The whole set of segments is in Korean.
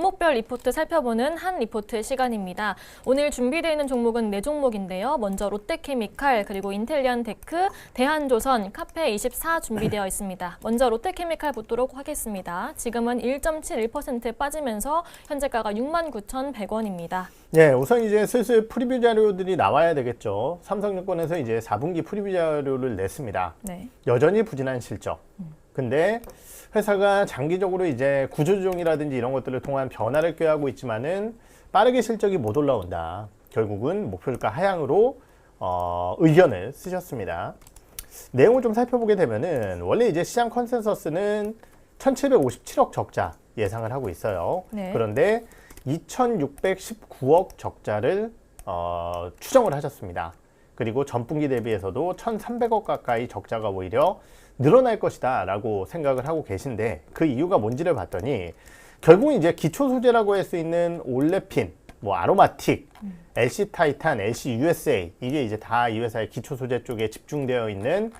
종목별 리포트 살펴보는 한 리포트 시간입니다. 오늘 준비되어 있는 종목은 4종목인데요. 먼저 롯데케미칼, 그리고 인텔리안테크, 대한조선, 카페24 준비되어 있습니다. 먼저 롯데케미칼 보도록 하겠습니다. 지금은 1.71% 빠지면서 현재가가 69,100원입니다. 네, 우선 이제 슬슬 프리뷰 자료들이 나와야 되겠죠. 삼성증권에서 이제 4분기 프리뷰 자료를 냈습니다. 네. 여전히 부진한 실적. 근데 회사가 장기적으로 이제 구조조정이라든지 이런 것들을 통한 변화를 꾀하고 있지만은 빠르게 실적이 못 올라온다. 결국은 목표주가 하향으로 의견을 쓰셨습니다. 내용을 좀 살펴보게 되면은 원래 이제 시장 컨센서스는 1,757억 적자 예상을 하고 있어요. 네. 그런데 2,619억 적자를 추정을 하셨습니다. 그리고 전분기 대비해서도 1,300억 가까이 적자가 오히려 늘어날 것이다 라고 생각을 하고 계신데, 그 이유가 뭔지를 봤더니 결국 이제 기초 소재라고 할 수 있는 올레핀, 뭐 아로마틱, LC 타이탄, LC USA, 이게 이제 다 이 회사의 기초 소재 쪽에 집중되어 있는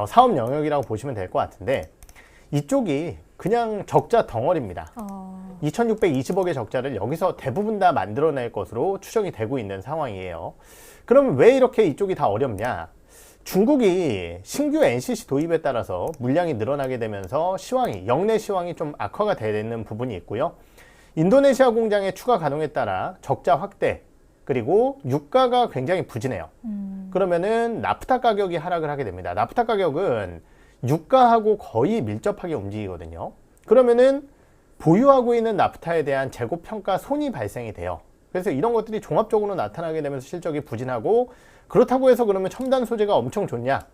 사업 영역이라고 보시면 될 것 같은데, 이쪽이 그냥 적자 덩어리입니다. 2,620억의 적자를 여기서 대부분 다 만들어낼 것으로 추정이 되고 있는 상황이에요. 그러면 왜 이렇게 이쪽이 다 어렵냐? 중국이 신규 NCC 도입에 따라서 물량이 늘어나게 되면서 역내 시황이 좀 악화가 되는 부분이 있고요. 인도네시아 공장의 추가 가동에 따라 적자 확대, 그리고 유가가 굉장히 부진해요. 그러면은 나프타 가격이 하락을 하게 됩니다. 나프타 가격은 유가하고 거의 밀접하게 움직이거든요. 그러면은 보유하고 있는 나프타에 대한 재고 평가 손이 발생이 돼요. 그래서 이런 것들이 종합적으로 나타나게 되면서 실적이 부진하고, 그렇다고 해서 그러면 첨단 소재가 엄청 좋냐?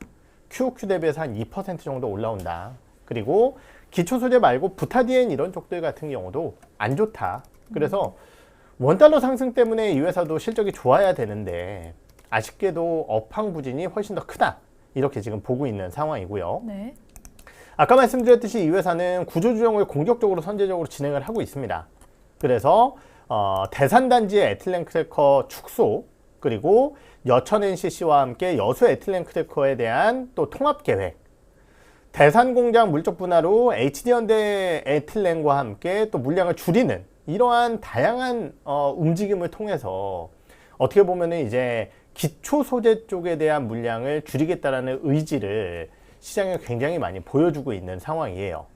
QOQ 대비해서 한 2% 정도 올라온다. 그리고 기초 소재 말고 부타디엔 이런 쪽들 같은 경우도 안 좋다. 그래서 원달러 상승 때문에 이 회사도 실적이 좋아야 되는데 아쉽게도 업황 부진이 훨씬 더 크다. 이렇게 지금 보고 있는 상황이고요. 네. 아까 말씀드렸듯이 이 회사는 구조조정을 공격적으로 선제적으로 진행을 하고 있습니다. 그래서 대산단지의 에틸렌 크래커 축소, 그리고 여천 NCC와 함께 여수 에틸렌 크래커에 대한 또 통합 계획, 대산 공장 물적 분할로 HD현대 에틸렌과 함께 또 물량을 줄이는 이러한 다양한 움직임을 통해서 어떻게 보면은 이제 기초 소재 쪽에 대한 물량을 줄이겠다라는 의지를 시장에 굉장히 많이 보여주고 있는 상황이에요.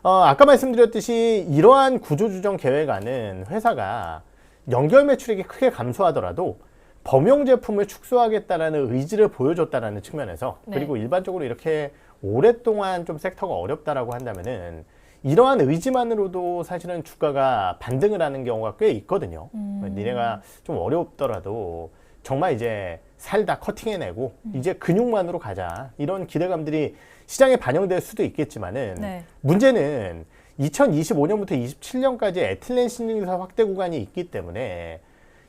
아까 말씀드렸듯이 이러한 구조조정 계획안은 회사가 연결 매출액이 크게 감소하더라도 범용 제품을 축소하겠다라는 의지를 보여줬다라는 측면에서, 네. 그리고 일반적으로 이렇게 오랫동안 좀 섹터가 어렵다라고 한다면은 이러한 의지만으로도 사실은 주가가 반등을 하는 경우가 꽤 있거든요. 니네가 좀 어렵더라도 정말 이제 살다 커팅해내고 이제 근육만으로 가자, 이런 기대감들이 시장에 반영될 수도 있겠지만은, 네. 문제는 2025년부터 27년까지 에틸렌 신증사 확대 구간이 있기 때문에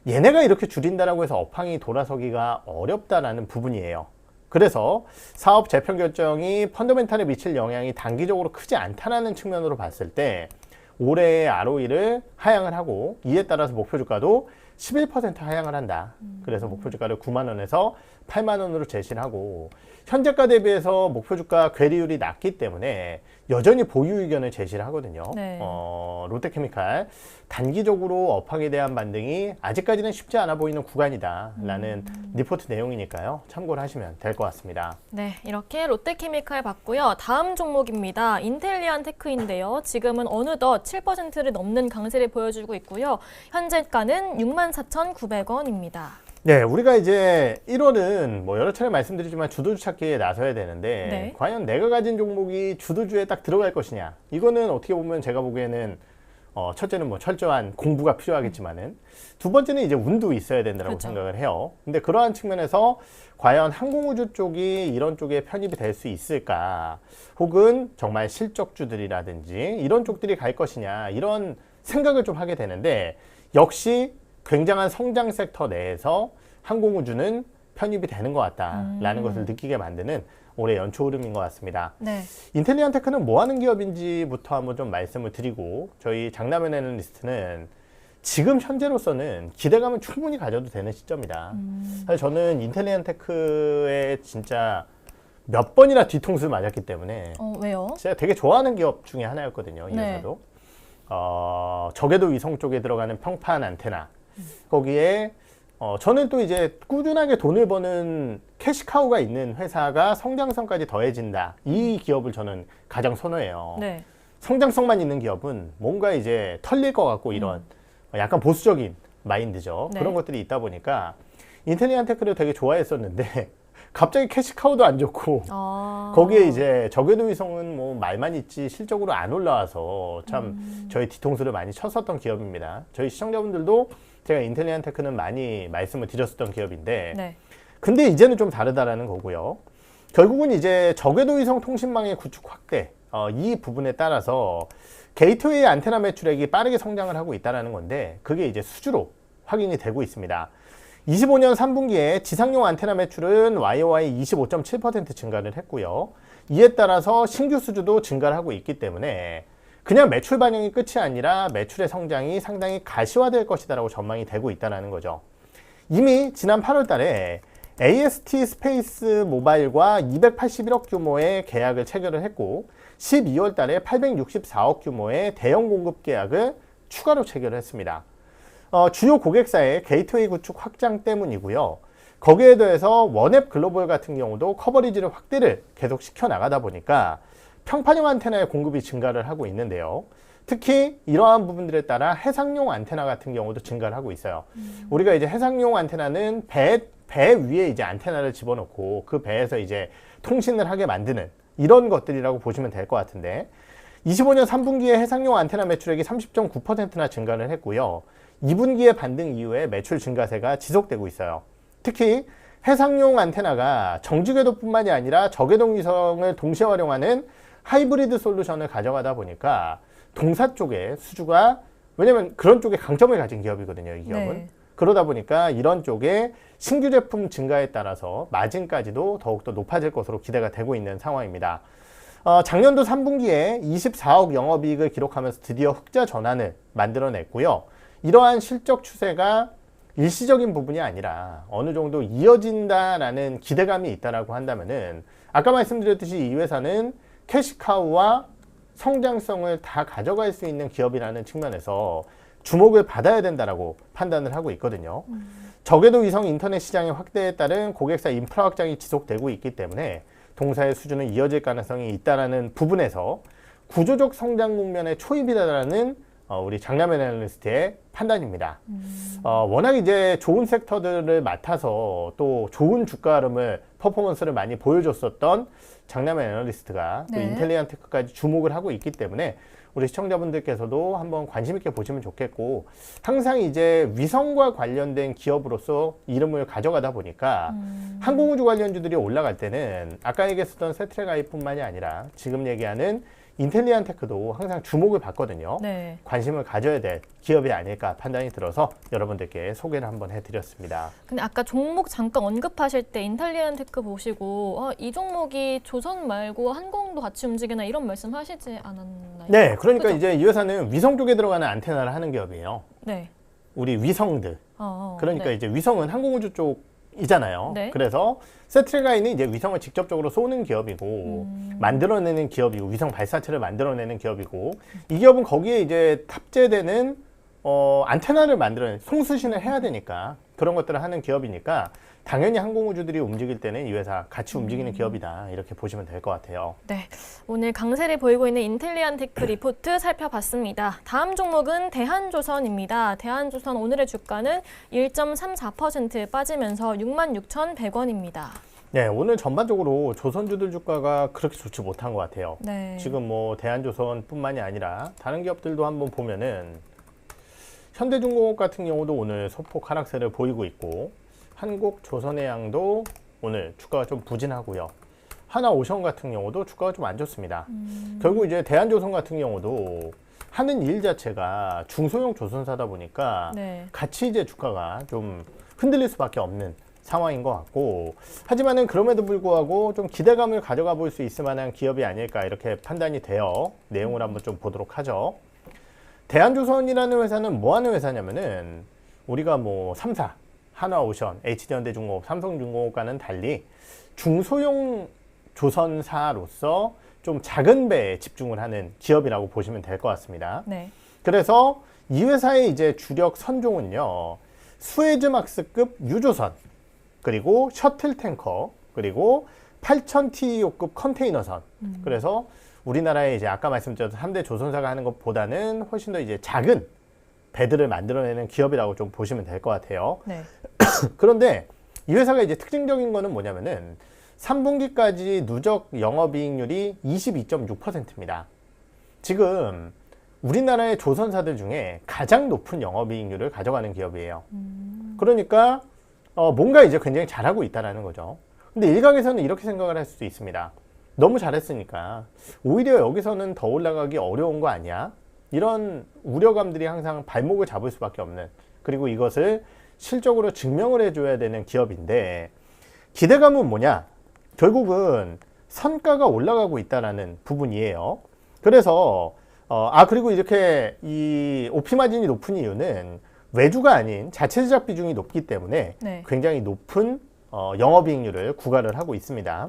얘네가 이렇게 줄인다라고 해서 업황이 돌아서기가 어렵다라는 부분이에요. 그래서 사업 재편 결정이 펀더멘탈에 미칠 영향이 단기적으로 크지 않다라는 측면으로 봤을 때 올해의 ROE를 하향을 하고, 이에 따라서 목표 주가도 11% 하향을 한다. 그래서 목표 주가를 9만 원에서 8만 원으로 제시를 하고, 현재가 대비해서 목표 주가 괴리율이 낮기 때문에 여전히 보유 의견을 제시를 하거든요. 네. 롯데케미칼 단기적으로 업황에 대한 반등이 아직까지는 쉽지 않아 보이는 구간이다라는 리포트 내용이니까요. 참고를 하시면 될 것 같습니다. 네, 이렇게 롯데케미칼 봤고요. 다음 종목입니다. 인텔리안테크인데요. 지금은 어느덧 7%를 넘는 강세를 보여주고 있고요. 현재가는 64,900원입니다. 네, 우리가 이제 1월은 뭐 여러 차례 말씀드리지만 주도주 찾기에 나서야 되는데, 네. 과연 내가 가진 종목이 주도주에 딱 들어갈 것이냐? 이거는 어떻게 보면 제가 보기에는 첫째는 뭐 철저한 공부가 필요하겠지만은, 두 번째는 이제 운도 있어야 된다고 그렇죠. 생각을 해요. 근데 그러한 측면에서 과연 항공우주 쪽이 이런 쪽에 편입이 될 수 있을까? 혹은 정말 실적주들이라든지 이런 쪽들이 갈 것이냐? 이런 생각을 좀 하게 되는데, 역시 굉장한 성장 섹터 내에서 항공우주는 편입이 되는 것 같다라는 것을 느끼게 만드는 올해 연초 흐름인 것 같습니다. 네. 인텔리안테크는 뭐 하는 기업인지부터 한번 좀 말씀을 드리고, 저희 장남현 애널리스트는 지금 현재로서는 기대감은 충분히 가져도 되는 시점이다. 사실 저는 인텔리안테크에 진짜 몇 번이나 뒤통수를 맞았기 때문에 왜요? 제가 되게 좋아하는 기업 중에 하나였거든요. 이 네. 회사도. 저궤도 위성 쪽에 들어가는 평판 안테나 거기에 저는 또 이제 꾸준하게 돈을 버는 캐시카우가 있는 회사가 성장성까지 더해진다. 이 기업을 저는 가장 선호해요. 네. 성장성만 있는 기업은 뭔가 이제 털릴 것 같고 이런 약간 보수적인 마인드죠. 네. 그런 것들이 있다 보니까 인텔리안 테크를 되게 좋아했었는데 갑자기 캐시카우도 안 좋고 거기에 이제 저궤도 위성은 뭐 말만 있지 실적으로 안 올라와서 참 저희 뒤통수를 많이 쳤었던 기업입니다. 저희 시청자분들도 제가 인텔리안 테크는 많이 말씀을 드렸었던 기업인데 네. 근데 이제는 좀 다르다라는 거고요. 결국은 이제 저궤도 위성 통신망의 구축 확대 이 부분에 따라서 게이트웨이 안테나 매출액이 빠르게 성장을 하고 있다는 건데 그게 이제 수주로 확인이 되고 있습니다. 25년 3분기에 지상용 안테나 매출은 YOY 25.7% 증가를 했고요. 이에 따라서 신규 수주도 증가를 하고 있기 때문에 그냥 매출 반영이 끝이 아니라 매출의 성장이 상당히 가시화될 것이다라고 전망이 되고 있다는 거죠. 이미 지난 8월 달에 AST 스페이스 모바일과 281억 규모의 계약을 체결을 했고 12월 달에 864억 규모의 대형 공급 계약을 추가로 체결을 했습니다. 주요 고객사의 게이트웨이 구축 확장 때문이고요. 거기에 더해서 원앱 글로벌 같은 경우도 커버리지를 확대를 계속 시켜나가다 보니까 평판형 안테나의 공급이 증가를 하고 있는데요. 특히 이러한 부분들에 따라 해상용 안테나 같은 경우도 증가를 하고 있어요. 우리가 이제 해상용 안테나는 배 위에 이제 안테나를 집어넣고 그 배에서 이제 통신을 하게 만드는 이런 것들이라고 보시면 될 것 같은데 25년 3분기에 해상용 안테나 매출액이 30.9%나 증가를 했고요. 2분기의 반등 이후에 매출 증가세가 지속되고 있어요. 특히 해상용 안테나가 정지궤도뿐만이 아니라 저궤도 위성을 동시에 활용하는 하이브리드 솔루션을 가져가다 보니까 동사 쪽에 수주가 왜냐면 그런 쪽에 강점을 가진 기업이거든요. 이 기업은. 네. 그러다 보니까 이런 쪽에 신규 제품 증가에 따라서 마진까지도 더욱더 높아질 것으로 기대가 되고 있는 상황입니다. 작년도 3분기에 24억 영업이익을 기록하면서 드디어 흑자 전환을 만들어냈고요. 이러한 실적 추세가 일시적인 부분이 아니라 어느 정도 이어진다라는 기대감이 있다라고 한다면은 아까 말씀드렸듯이 이 회사는 캐시카우와 성장성을 다 가져갈 수 있는 기업이라는 측면에서 주목을 받아야 된다라고 판단을 하고 있거든요. 저궤도 위성 인터넷 시장의 확대에 따른 고객사 인프라 확장이 지속되고 있기 때문에 동사의 수준은 이어질 가능성이 있다라는 부분에서 구조적 성장 국면의 초입이다라는 우리 장남현 애널리스트의 판단입니다. 워낙 이제 좋은 섹터들을 맡아서 또 좋은 주가 흐름을 퍼포먼스를 많이 보여줬었던 장남현 애널리스트가 또 네. 인텔리안 테크까지 주목을 하고 있기 때문에 우리 시청자분들께서도 한번 관심 있게 보시면 좋겠고 항상 이제 위성과 관련된 기업으로서 이름을 가져가다 보니까 항공우주 관련주들이 올라갈 때는 아까 얘기했었던 세트랙아이뿐만이 아니라 지금 얘기하는 인텔리안 테크도 항상 주목을 받거든요. 네. 관심을 가져야 될 기업이 아닐까 판단이 들어서 여러분들께 소개를 한번 해드렸습니다. 근데 아까 종목 잠깐 언급하실 때 인텔리안 테크 보시고 이 종목이 조선 말고 항공도 같이 움직이나 이런 말씀 하시지 않았나요? 네, 그러니까 그죠? 이제 이 회사는 위성 쪽에 들어가는 안테나를 하는 기업이에요. 네. 우리 위성들. 그러니까 네. 이제 위성은 항공우주 쪽이잖아요. 네. 그래서 세트랙아이는 이제 위성을 직접적으로 쏘는 기업이고 만들어내는 기업이고 위성 발사체를 만들어내는 기업이고 이 기업은 거기에 이제 탑재되는 안테나를 만들어내는 송수신을 해야 되니까 그런 것들을 하는 기업이니까 당연히 항공우주들이 움직일 때는 이 회사 같이 움직이는 기업이다 이렇게 보시면 될 것 같아요. 네, 오늘 강세를 보이고 있는 인텔리안 테크 리포트 살펴봤습니다. 다음 종목은 대한조선입니다. 대한조선 오늘의 주가는 1.34% 빠지면서 66,100원입니다. 네, 오늘 전반적으로 조선주들 주가가 그렇게 좋지 못한 것 같아요. 네. 지금 뭐 대한조선뿐만이 아니라 다른 기업들도 한번 보면은 현대중공업 같은 경우도 오늘 소폭 하락세를 보이고 있고 한국조선해양도 오늘 주가가 좀 부진하고요. 하나오션 같은 경우도 주가가 좀 안 좋습니다. 결국 이제 대한조선 같은 경우도 하는 일 자체가 중소형 조선사다 보니까 네. 같이 이제 주가가 좀 흔들릴 수밖에 없는 상황인 것 같고 하지만은 그럼에도 불구하고 좀 기대감을 가져가 볼 수 있을 만한 기업이 아닐까 이렇게 판단이 돼요. 내용을 한번 좀 보도록 하죠. 대한조선이라는 회사는 뭐 하는 회사냐면은 우리가 뭐 3사, 하나오션, HD현대중공업, 삼성중공업과는 달리 중소형 조선사로서 좀 작은 배에 집중을 하는 기업이라고 보시면 될 것 같습니다. 네. 그래서 이 회사의 이제 주력 선종은요, 수에즈막스급 유조선, 그리고 셔틀 탱커, 그리고 8000TEO급 컨테이너선. 그래서 우리나라에 이제 아까 말씀드렸던 3대 조선사가 하는 것보다는 훨씬 더 이제 작은 배들을 만들어내는 기업이라고 좀 보시면 될 것 같아요. 네. 그런데 이 회사가 이제 특징적인 거는 뭐냐면은 3분기까지 누적 영업이익률이 22.6%입니다. 지금 우리나라의 조선사들 중에 가장 높은 영업이익률을 가져가는 기업이에요. 그러니까 뭔가 이제 굉장히 잘하고 있다라는 거죠. 근데 일각에서는 이렇게 생각을 할 수도 있습니다. 너무 잘했으니까 오히려 여기서는 더 올라가기 어려운 거 아니야? 이런 우려감들이 항상 발목을 잡을 수밖에 없는, 그리고 이것을 실적으로 증명을 해줘야 되는 기업인데, 기대감은 뭐냐? 결국은 선가가 올라가고 있다는 부분이에요. 그래서 그리고 이렇게 이 OP 마진이 높은 이유는 외주가 아닌 자체 제작 비중이 높기 때문에 네. 굉장히 높은 영업이익률을 구가를 하고 있습니다.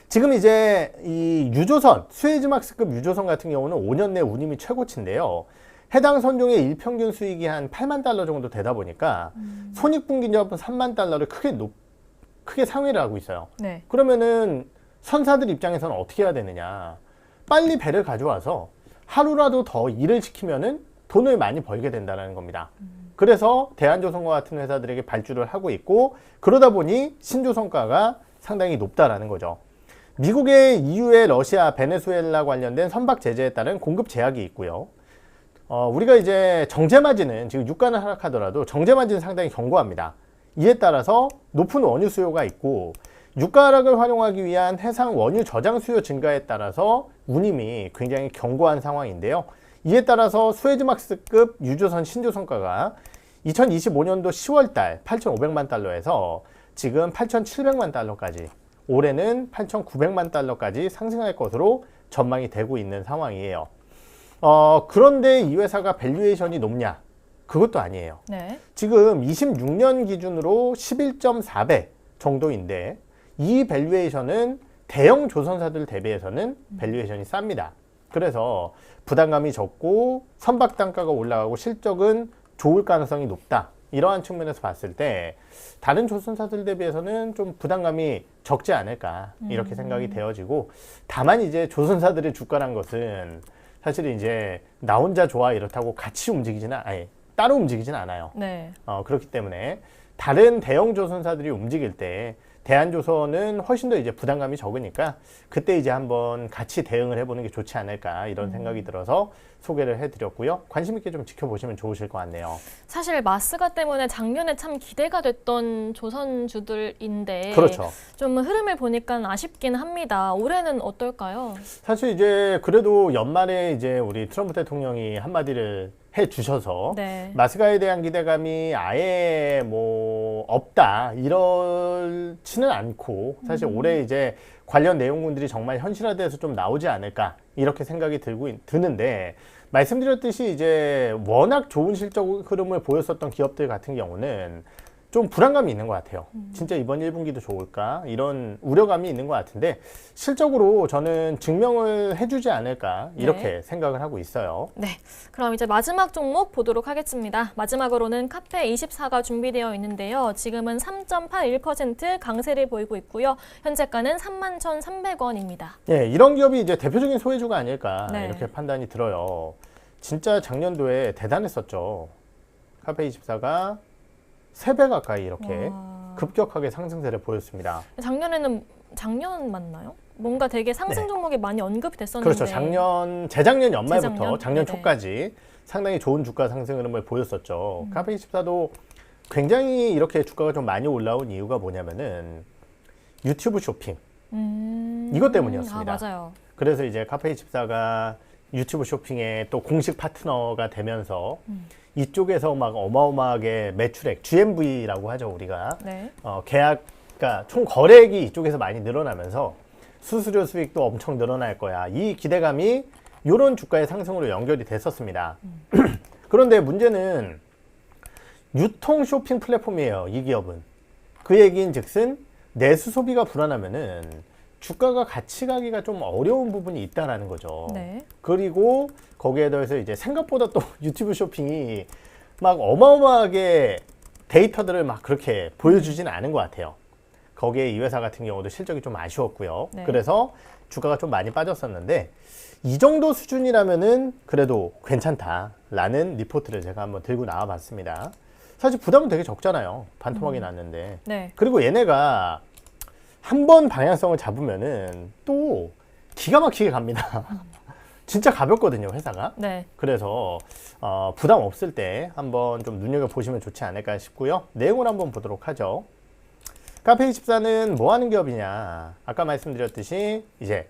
지금 이제 이 유조선, 수에즈막스급 유조선 같은 경우는 5년 내 운임이 최고치인데요. 해당 선종의 일평균 수익이 한 8만 달러 정도 되다 보니까 손익분기점은 3만 달러를 크게 상회를 하고 있어요. 네. 그러면은 선사들 입장에서는 어떻게 해야 되느냐? 빨리 배를 가져와서 하루라도 더 일을 시키면은 돈을 많이 벌게 된다는 겁니다. 그래서 대한조선과 같은 회사들에게 발주를 하고 있고, 그러다 보니 신조선가가 상당히 높다라는 거죠. 미국의 EU의 러시아, 베네수엘라 관련된 선박 제재에 따른 공급 제약이 있고요. 우리가 이제 정제마진은 지금 유가는 하락하더라도 정제마진은 상당히 견고합니다. 이에 따라서 높은 원유 수요가 있고, 유가 하락을 활용하기 위한 해상 원유 저장 수요 증가에 따라서 운임이 굉장히 견고한 상황인데요. 이에 따라서 수에즈막스급 유조선 신조선가가 2025년도 10월달 8,500만 달러에서 지금 8,700만 달러까지, 올해는 8,900만 달러까지 상승할 것으로 전망이 되고 있는 상황이에요. 그런데 이 회사가 밸류에이션이 높냐? 그것도 아니에요. 네. 지금 26년 기준으로 11.4배 정도인데, 이 밸류에이션은 대형 조선사들 대비해서는 밸류에이션이 쌉니다. 그래서 부담감이 적고 선박 단가가 올라가고 실적은 좋을 가능성이 높다. 이러한 측면에서 봤을 때 다른 조선사들 대비해서는 좀 부담감이 적지 않을까, 이렇게 생각이 되어지고, 다만 이제 조선사들의 주가란 것은 사실 이제 나 혼자 좋아 이렇다고 같이 따로 움직이지는 않아요. 네. 그렇기 때문에 다른 대형 조선사들이 움직일 때 대한조선은 훨씬 더 이제 부담감이 적으니까 그때 이제 한번 같이 대응을 해보는 게 좋지 않을까, 이런 생각이 들어서 소개를 해드렸고요. 관심 있게 좀 지켜보시면 좋으실 것 같네요. 사실 마스가 때문에 작년에 참 기대가 됐던 조선주들인데, 그렇죠. 좀 흐름을 보니까 아쉽긴 합니다. 올해는 어떨까요? 사실 이제 그래도 연말에 이제 우리 트럼프 대통령이 한마디를 해 주셔서 네. 마스가에 대한 기대감이 아예 뭐 없다 이렇지는 않고, 사실 올해 이제 관련 내용들이 정말 현실화돼서 좀 나오지 않을까, 이렇게 생각이 드는데, 말씀드렸듯이 이제 워낙 좋은 실적 흐름을 보였었던 기업들 같은 경우는 좀 불안감이 있는 것 같아요. 진짜 이번 1분기도 좋을까? 이런 우려감이 있는 것 같은데, 실적으로 저는 증명을 해주지 않을까, 이렇게 생각을 하고 있어요. 네, 그럼 이제 마지막 종목 보도록 하겠습니다. 마지막으로는 카페24가 준비되어 있는데요. 지금은 3.81% 강세를 보이고 있고요. 현재가는 31,300원입니다. 예, 이런 기업이 이제 대표적인 소외주가 아닐까, 네. 이렇게 판단이 들어요. 진짜 작년도에 대단했었죠. 카페24가 3배 가까이 이렇게 급격하게 상승세를 보였습니다. 작년 맞나요? 뭔가 되게 상승 종목이 많이 언급이 됐었는데. 그렇죠. 재작년 연말부터 재작년? 작년 네네. 초까지 상당히 좋은 주가 상승 흐름을 보였었죠. 카페24도 굉장히 이렇게 주가가 좀 많이 올라온 이유가 뭐냐면은 유튜브 쇼핑. 이것 때문이었습니다. 맞아요. 그래서 이제 카페24가 유튜브 쇼핑의 또 공식 파트너가 되면서 이쪽에서 막 어마어마하게 매출액, GMV라고 하죠, 우리가. 네. 그러니까 총 거래액이 이쪽에서 많이 늘어나면서 수수료 수익도 엄청 늘어날 거야. 이 기대감이 이런 주가의 상승으로 연결이 됐었습니다. 그런데 문제는 유통 쇼핑 플랫폼이에요, 이 기업은. 그 얘기인 즉슨 내수 소비가 불안하면은 주가가 같이 가기가 좀 어려운 부분이 있다라는 거죠. 네. 그리고 거기에 더해서 이제 생각보다 또 유튜브 쇼핑이 막 어마어마하게 데이터들을 막 그렇게 보여주지는 않은 것 같아요. 거기에 이 회사 같은 경우도 실적이 좀 아쉬웠고요. 네. 그래서 주가가 좀 많이 빠졌었는데 이 정도 수준이라면은 그래도 괜찮다라는 리포트를 제가 한번 들고 나와 봤습니다. 사실 부담은 되게 적잖아요. 반토막이 났는데. 네. 그리고 얘네가 한 번 방향성을 잡으면은 또 기가 막히게 갑니다. 진짜 가볍거든요, 회사가. 네. 그래서 부담 없을 때 한번 좀 눈여겨보시면 좋지 않을까 싶고요. 내용을 한번 보도록 하죠. 카페24는 뭐 하는 기업이냐. 아까 말씀드렸듯이 이제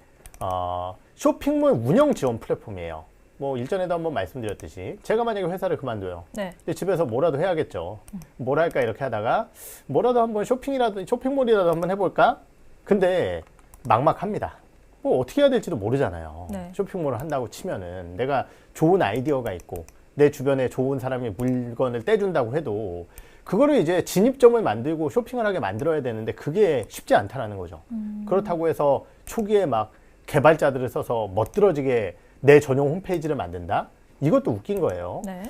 쇼핑몰 운영 지원 플랫폼이에요. 뭐 일전에도 한번 말씀드렸듯이 제가 만약에 회사를 그만둬요. 네. 근데 집에서 뭐라도 해야겠죠. 뭘 할까 이렇게 하다가 뭐라도 한번 쇼핑몰이라도 한번 해볼까? 근데 막막합니다. 뭐 어떻게 해야 될지도 모르잖아요. 네. 쇼핑몰을 한다고 치면은 내가 좋은 아이디어가 있고 내 주변에 좋은 사람이 물건을 떼준다고 해도 그거를 이제 진입점을 만들고 쇼핑을 하게 만들어야 되는데 그게 쉽지 않다라는 거죠. 그렇다고 해서 초기에 막 개발자들을 써서 멋들어지게 내 전용 홈페이지를 만든다? 이것도 웃긴 거예요. 네.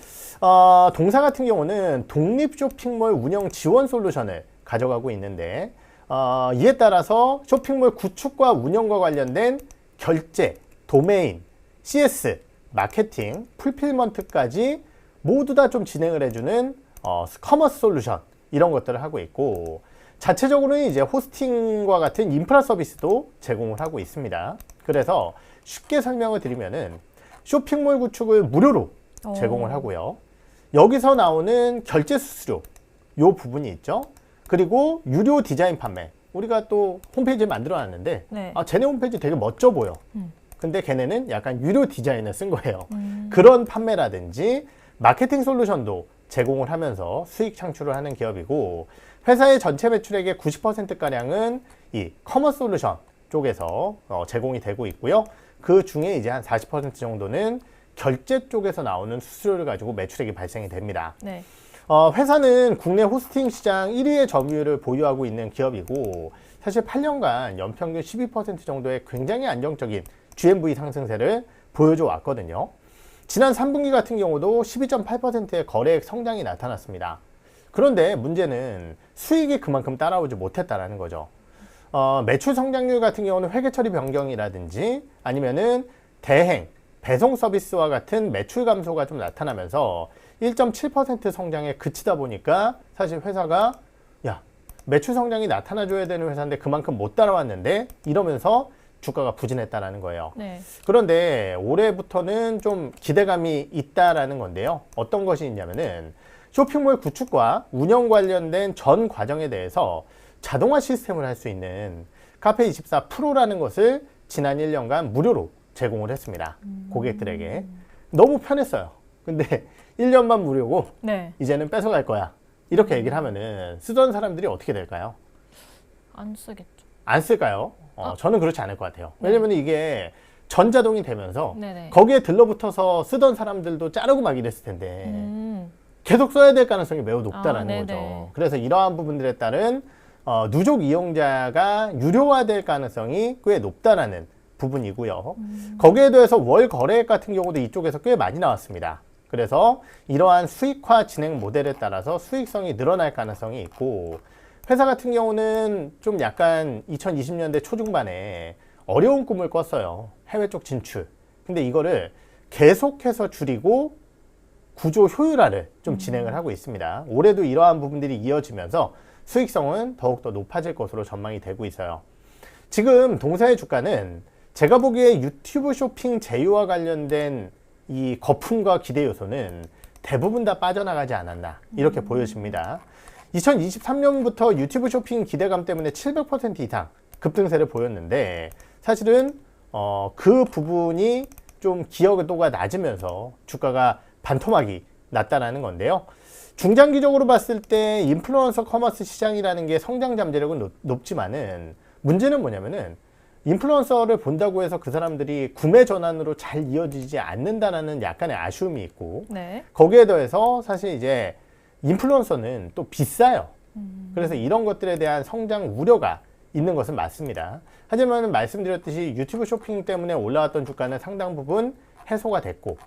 동사 같은 경우는 독립 쇼핑몰 운영 지원 솔루션을 가져가고 있는데 이에 따라서 쇼핑몰 구축과 운영과 관련된 결제, 도메인, CS, 마케팅, 풀필먼트까지 모두 다 좀 진행을 해주는 커머스 솔루션 이런 것들을 하고 있고 자체적으로는 이제 호스팅과 같은 인프라 서비스도 제공을 하고 있습니다. 그래서 쉽게 설명을 드리면은 쇼핑몰 구축을 무료로 제공을 하고요. 여기서 나오는 결제 수수료 요 부분이 있죠. 그리고 유료 디자인 판매. 우리가 또 홈페이지를 만들어 놨는데 네. 쟤네 홈페이지 되게 멋져 보여. 근데 걔네는 약간 유료 디자인을 쓴 거예요. 그런 판매라든지 마케팅 솔루션도 제공을 하면서 수익 창출을 하는 기업이고 회사의 전체 매출액의 90%가량은 이 커머스 솔루션 쪽에서 제공이 되고 있고요. 그 중에 이제 한 40% 정도는 결제 쪽에서 나오는 수수료를 가지고 매출액이 발생이 됩니다. 네. 회사는 국내 호스팅 시장 1위의 점유율을 보유하고 있는 기업이고 사실 8년간 연평균 12% 정도의 굉장히 안정적인 GMV 상승세를 보여줘 왔거든요. 지난 3분기 같은 경우도 12.8%의 거래액 성장이 나타났습니다. 그런데 문제는 수익이 그만큼 따라오지 못했다라는 거죠. 매출 성장률 같은 경우는 회계 처리 변경이라든지 아니면은 대행, 배송 서비스와 같은 매출 감소가 좀 나타나면서 1.7% 성장에 그치다 보니까 사실 회사가 야, 매출 성장이 나타나줘야 되는 회사인데 그만큼 못 따라왔는데 이러면서 주가가 부진했다라는 거예요. 네. 그런데 올해부터는 좀 기대감이 있다라는 건데요. 어떤 것이 있냐면은 쇼핑몰 구축과 운영 관련된 전 과정에 대해서 자동화 시스템을 할 수 있는 카페24 프로라는 것을 지난 1년간 무료로 제공을 했습니다. 고객들에게. 너무 편했어요. 근데 1년만 무료고 네. 이제는 뺏어갈 거야. 이렇게 얘기를 하면은 쓰던 사람들이 어떻게 될까요? 안 쓰겠죠. 안 쓸까요? 저는 그렇지 않을 것 같아요. 왜냐면 이게 전자동이 되면서 네네. 거기에 들러붙어서 쓰던 사람들도 자르고 막 이랬을 텐데 계속 써야 될 가능성이 매우 높다라는 네네. 거죠. 그래서 이러한 부분들에 따른 누적 이용자가 유료화될 가능성이 꽤 높다라는 부분이고요. 거기에 더해서 월 거래액 같은 경우도 이쪽에서 꽤 많이 나왔습니다. 그래서 이러한 수익화 진행 모델에 따라서 수익성이 늘어날 가능성이 있고 회사 같은 경우는 좀 약간 2020년대 초중반에 어려운 꿈을 꿨어요. 해외 쪽 진출. 근데 이거를 계속해서 줄이고 구조 효율화를 좀 진행을 하고 있습니다. 올해도 이러한 부분들이 이어지면서 수익성은 더욱더 높아질 것으로 전망이 되고 있어요. 지금 동사의 주가는 제가 보기에 유튜브 쇼핑 제휴와 관련된 이 거품과 기대 요소는 대부분 다 빠져나가지 않았나 이렇게 보여집니다. 2023년부터 유튜브 쇼핑 기대감 때문에 700% 이상 급등세를 보였는데 사실은 그 부분이 좀 기여도가 낮으면서 주가가 반토막이 났다라는 건데요. 중장기적으로 봤을 때 인플루언서 커머스 시장이라는 게 성장 잠재력은 높지만은 문제는 뭐냐면은 인플루언서를 본다고 해서 그 사람들이 구매 전환으로 잘 이어지지 않는다라는 약간의 아쉬움이 있고 네. 거기에 더해서 사실 이제 인플루언서는 또 비싸요. 그래서 이런 것들에 대한 성장 우려가 있는 것은 맞습니다. 하지만 말씀드렸듯이 유튜브 쇼핑 때문에 올라왔던 주가는 상당 부분 해소가 됐고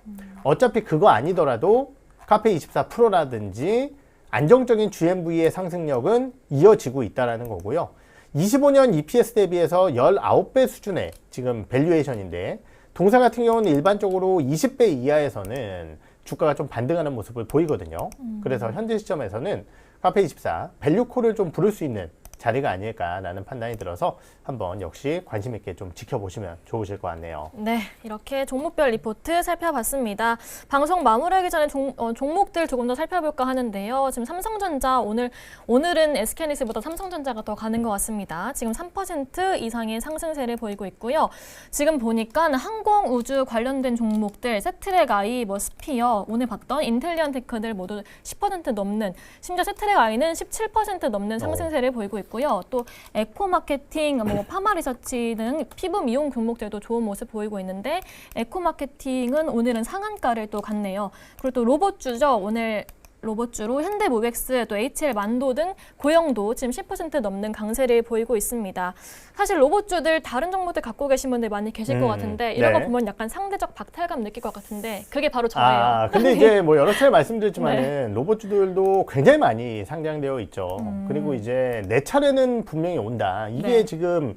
어차피 그거 아니더라도 카페24 프로라든지 안정적인 GMV의 상승력은 이어지고 있다는 거고요. 25년 EPS 대비해서 19배 수준의 지금 밸류에이션인데 동사 같은 경우는 일반적으로 20배 이하에서는 주가가 좀 반등하는 모습을 보이거든요. 그래서 현재 시점에서는 카페24 밸류콜을 좀 부를 수 있는 자리가 아닐까라는 판단이 들어서 한번 역시 관심 있게 좀 지켜보시면 좋으실 것 같네요. 네, 이렇게 종목별 리포트 살펴봤습니다. 방송 마무리하기 전에 종목들 조금 더 살펴볼까 하는데요. 지금 삼성전자 오늘은 SK하이닉스보다 삼성전자가 더 가는 것 같습니다. 지금 3% 이상의 상승세를 보이고 있고요. 지금 보니까 항공 우주 관련된 종목들, 세트랙아이, 스피어, 오늘 봤던 인텔리언 테크들 모두 10% 넘는, 심지어 세트랙아이는 17% 넘는 상승세를 보이고 있고요. 또 에코마케팅, 파마리서치 등 피부 미용 종목들도 좋은 모습 보이고 있는데 에코마케팅은 오늘은 상한가를 또 갔네요. 그리고 또 로봇주죠. 오늘 로봇주로 현대모백스, 또 HL만도 등 고영도 지금 10% 넘는 강세를 보이고 있습니다. 사실 로봇주들 다른 종목들 갖고 계신 분들 많이 계실 것 같은데 이런 거 보면 약간 상대적 박탈감 느낄 것 같은데 그게 바로 저예요. 근데 이제 여러 차례 말씀드렸지만은 로봇주들도 굉장히 많이 상장되어 있죠. 그리고 이제 내 차례는 분명히 온다. 이게 지금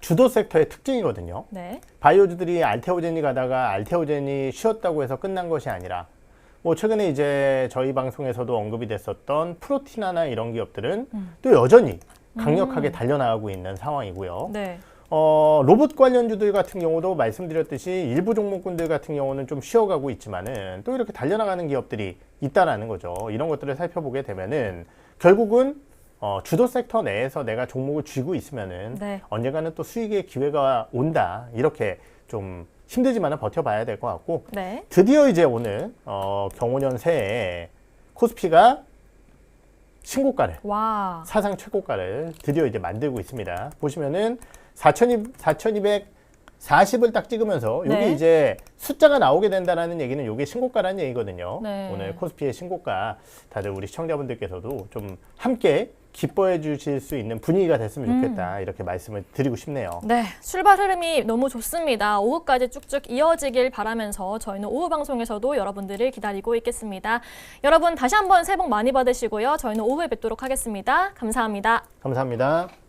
주도 섹터의 특징이거든요. 네. 바이오주들이 알테오젠이 가다가 알테오젠이 쉬었다고 해서 끝난 것이 아니라 최근에 이제 저희 방송에서도 언급이 됐었던 프로티나나 이런 기업들은 또 여전히 강력하게 달려나가고 있는 상황이고요. 네. 로봇 관련주들 같은 경우도 말씀드렸듯이 일부 종목군들 같은 경우는 좀 쉬어가고 있지만은 또 이렇게 달려나가는 기업들이 있다라는 거죠. 이런 것들을 살펴보게 되면은 결국은 주도 섹터 내에서 내가 종목을 쥐고 있으면은 언젠가는 또 수익의 기회가 온다. 이렇게 좀 힘들지만은 버텨봐야 될 것 같고 드디어 이제 오늘 경호년 새해 코스피가 신고가를 사상 최고가를 드디어 이제 만들고 있습니다. 보시면은 4,240을 딱 찍으면서 여기 이제 숫자가 나오게 된다라는 얘기는 이게 신고가라는 얘기거든요. 오늘 코스피의 신고가 다들 우리 시청자분들께서도 좀 함께 기뻐해 주실 수 있는 분위기가 됐으면 좋겠다. 이렇게 말씀을 드리고 싶네요. 네, 출발 흐름이 너무 좋습니다. 오후까지 쭉쭉 이어지길 바라면서 저희는 오후 방송에서도 여러분들을 기다리고 있겠습니다. 여러분 다시 한번 새해 복 많이 받으시고요. 저희는 오후에 뵙도록 하겠습니다. 감사합니다. 감사합니다.